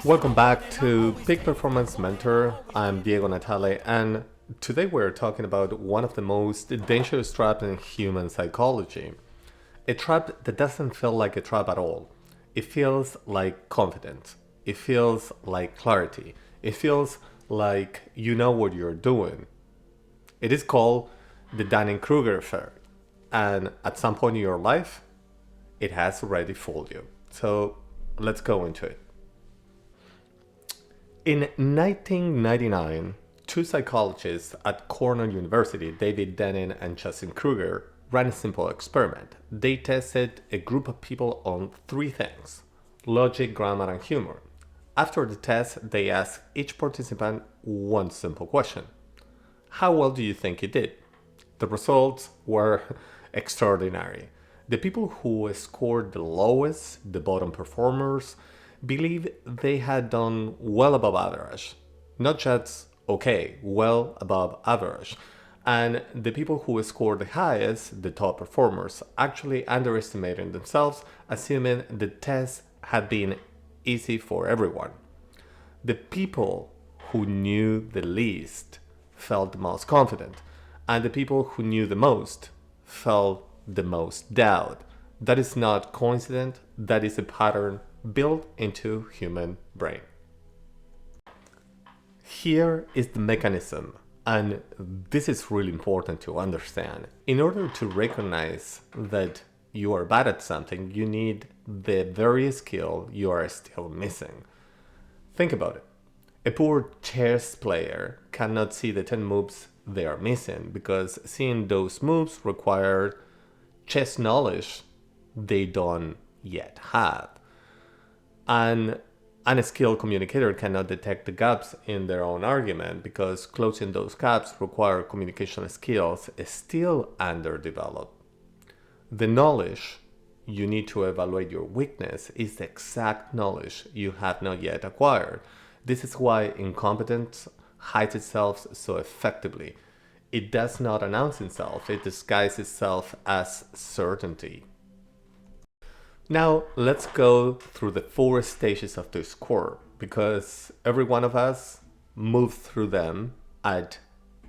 Welcome back to Peak Performance Mentor. I'm Diego Natale, and today we're talking about one of the most dangerous traps in human psychology. A trap that doesn't feel like a trap at all. It feels like confidence. It feels like clarity. It feels like you know what you're doing. It is called the Dunning-Kruger Effect, and at some point in your life, it has already fooled you. So let's go into it. In 1999, two psychologists at Cornell University, David Denning and Justin Kruger, ran a simple experiment. They tested a group of people on three things: logic, grammar, and humor. After the test, they asked each participant one simple question: how well do you think you did? The results were extraordinary. The people who scored the lowest, the bottom performers, believed they had done well above average. Not just okay, well above average. And the people who scored the highest, the top performers, actually underestimated themselves, assuming the test had been easy for everyone. The people who knew the least felt the most confident, and the people who knew the most felt the most doubt. That is not coincident, that is a pattern built into human brain. Here is the mechanism, and this is really important to understand. In order to recognize that you are bad at something, you need the very skill you are still missing. Think about it. A poor chess player cannot see the 10 moves they are missing because seeing those moves requires chess knowledge they don't yet have. And an unskilled communicator cannot detect the gaps in their own argument because closing those gaps require communication skills still underdeveloped. The knowledge you need to evaluate your weakness is the exact knowledge you have not yet acquired. This is why incompetence hides itself so effectively. It does not announce itself, it disguises itself as certainty. Now, let's go through the 4 stages of this curve, because every one of us moves through them at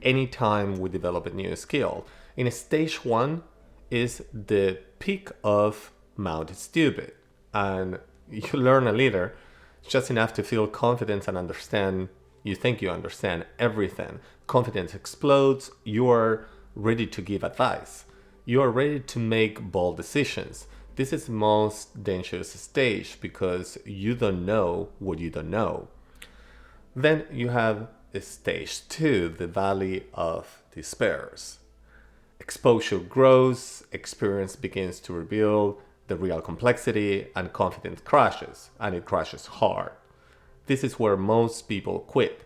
any time we develop a new skill. In stage 1 is the peak of Mount Stupid, and you learn a little, just enough to feel confident and understand. You think you understand everything. Confidence explodes. You are ready to give advice. You are ready to make bold decisions. This is the most dangerous stage because you don't know what you don't know. Then you have stage 2, the Valley of Despairs. Exposure grows, experience begins to reveal the real complexity, and confidence crashes, and it crashes hard. This is where most people quit.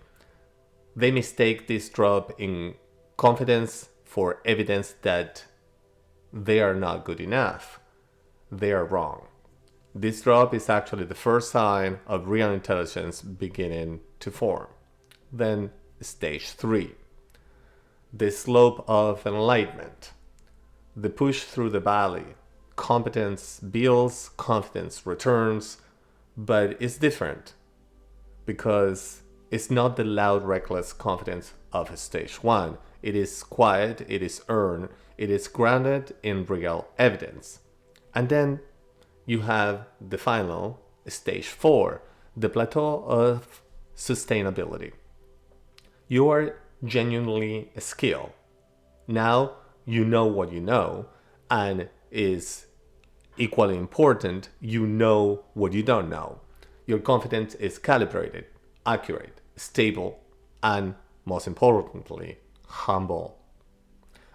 They mistake this drop in confidence for evidence that they are not good enough. They are wrong. This drop is actually the first sign of real intelligence beginning to form. Then stage 3, the slope of enlightenment. The push through the valley. Competence builds, confidence returns, but it's different because it's not the loud, reckless confidence of stage 1. It is quiet, it is earned, it is grounded in real evidence. And then you have the final, stage 4, the plateau of sustainability. You are genuinely skilled. Now you know what you know, and is equally important, you know what you don't know. Your confidence is calibrated, accurate, stable, and most importantly, humble.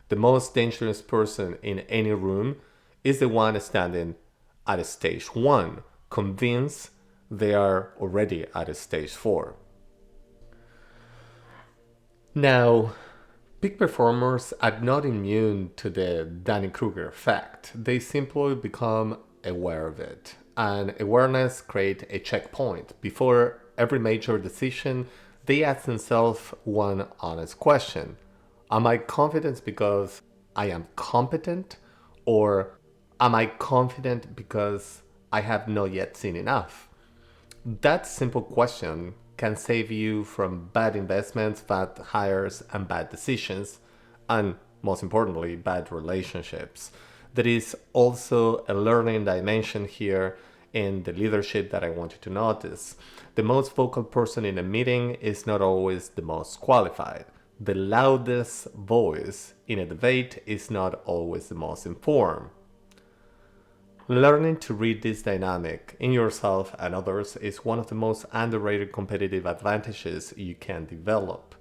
The most dangerous person in any room is the one standing at stage 1, convinced they are already at stage 4. Now, peak performers are not immune to the Dunning-Kruger effect. They simply become aware of it. And awareness creates a checkpoint. Before every major decision, they ask themselves one honest question. Am I confident because I am competent? Or am I confident because I have not yet seen enough? That simple question can save you from bad investments, bad hires, and bad decisions, and most importantly, bad relationships. There is also a learning dimension here in the leadership that I want you to notice. The most vocal person in a meeting is not always the most qualified. The loudest voice in a debate is not always the most informed. Learning to read this dynamic in yourself and others is one of the most underrated competitive advantages you can develop.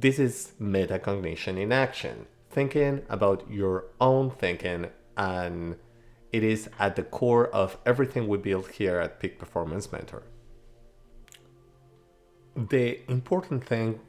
This is metacognition in action, thinking about your own thinking, and it is at the core of everything we build here at Peak Performance Mentor. The important thing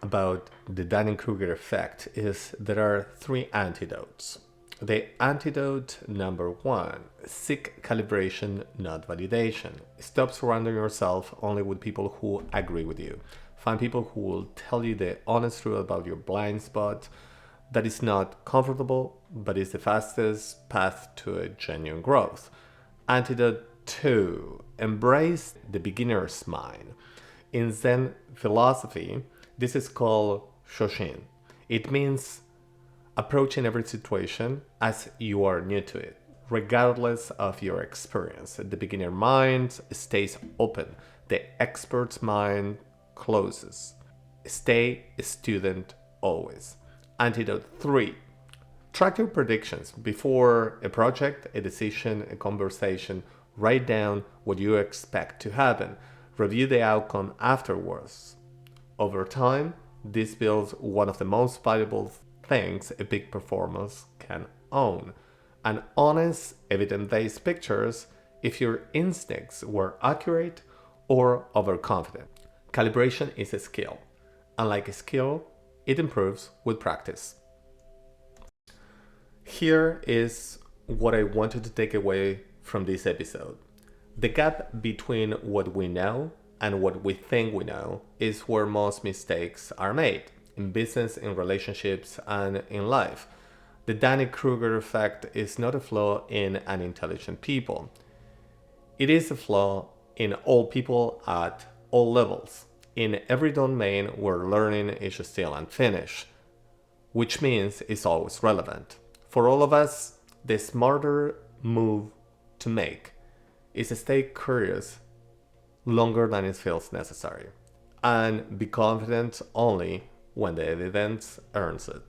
about the Dunning-Kruger Effect is there are 3 antidotes. The antidote number 1, seek calibration, not validation. Stop surrounding yourself only with people who agree with you. Find people who will tell you the honest truth about your blind spot that is not comfortable, but is the fastest path to a genuine growth. Antidote 2, embrace the beginner's mind. In Zen philosophy, this is called Shoshin. It means approaching every situation as you are new to it, regardless of your experience. The beginner mind stays open. The expert's mind closes. Stay a student always. Antidote 3. Track your predictions before a project, a decision, a conversation. Write down what you expect to happen. Review the outcome afterwards. Over time, this builds one of the most valuable things a peak performance can own. An honest, evidence-based pictures if your instincts were accurate or overconfident. Calibration is a skill. Unlike a skill, it improves with practice. Here is what I wanted to take away from this episode. The gap between what we know and what we think we know is where most mistakes are made, in business, in relationships, and in life. The Dunning-Kruger effect is not a flaw in unintelligent people. It is a flaw in all people at all levels, in every domain where learning is still unfinished, which means it's always relevant. For all of us, the smarter move to make is to stay curious longer than it feels necessary, and be confident only when the evidence earns it.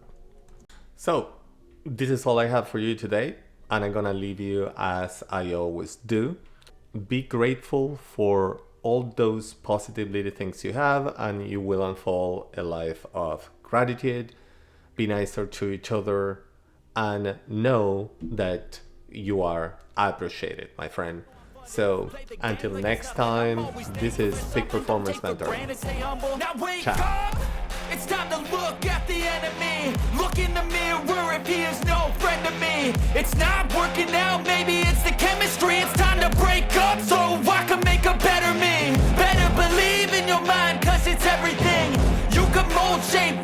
So, this is all I have for you today, and I'm gonna leave you as I always do. Be grateful for all those positive little things you have, and you will unfold a life of gratitude. Be nicer to each other, and know that you are appreciated, my friend. So, until next time, this is Peak Performance Mentor. Ciao. It's time to look at the enemy. Look in the mirror if he is no friend to me. It's not working out, maybe it's the chemistry. It's time to break up so I can make a better me. Better believe in your mind, cause it's everything. You can mold, shape,